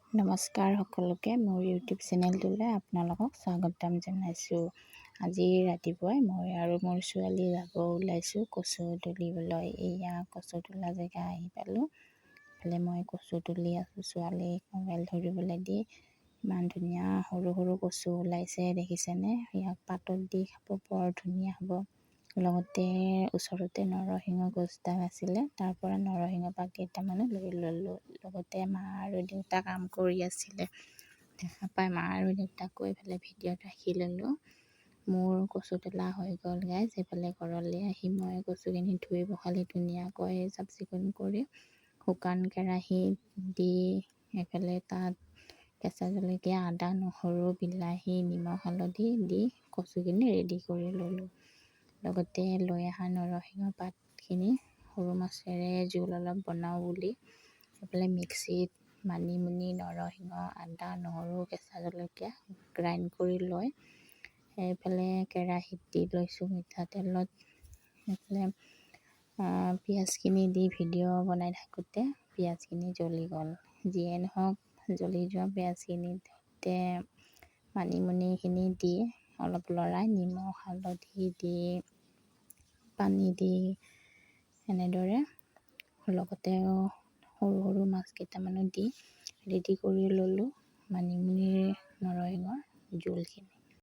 নমস্কাৰ সকলোকে মোৰ ইউটিউব চেনেলটোলৈ আপোনালোকক স্বাগতম জনাইছোঁ। আজি ৰাতিপুৱাই মই আৰু মোৰ ছোৱালী যাব ওলাইছোঁ কচু তুলিবলৈ। এয়া কচু তোলা জেগা আহি পালোঁ। ইফালে মই কচু তুলি আছোঁ, ছোৱালীক মোবাইল ধৰিবলৈ দি। ইমান ধুনীয়া সৰু সৰু কচু ওলাইছে দেখিছেনে? ইয়াক পাতত দি খাব বৰ ধুনীয়া হ'ব। লগতে ওচৰতে নৰসিংহ গছডাল আছিলে, তাৰ পৰা নৰসিংহ পাত কেইটামানো লৈ ল'লোঁ। লগতে মা আৰু দেউতা কাম কৰি আছিলে, দেখা পাই মা আৰু দেউতাকো এইফালে ভিডিঅ'ত ৰাখি ল'লোঁ। মোৰ কচু তোলা হৈ গ'ল গাইজ। এইফালে ঘৰলৈ আহি মই কচুখিনি ধুই পখালি ধুনীয়াকৈ চাফ চিকুণ কৰি শুকান কেৰাহীত দি এইফালে তাত কেঁচা জলকীয়া, আদা, নহৰু, বিলাহী, নিমখ, হালধি দি কচুখিনি ৰেডি কৰি ল'লোঁ। লগতে লৈ অহা নৰসিংহ পাতখিনি সৰু মাছেৰে জোল অলপ বনাওঁ বুলি এইফালে মিক্সিত মানিমুনি, নৰসিংহ, আদা, নহৰু, কেঁচা জলকীয়া গ্ৰাইণ্ড কৰি লৈ এইফালে কেৰাহীত দি লৈছোঁ মিঠাতেলত। এইফালে পিঁয়াজখিনি দি ভিডিঅ' বনাই থাকোঁতে পিঁয়াজখিনি জ্বলি গ'ল। যিয়ে নহওক জ্বলি যোৱা পিঁয়াজখিনিতে মানিমুনিখিনি দি অলপ লৰাই নিমখ হালধি দি পানী দি এনেদৰে লগতে সৰু সৰু মাছ কেইটামানো দি ৰেডি কৰি ল'লোঁ মানিমুনিৰ নৰসিংহৰ জোলখিনি।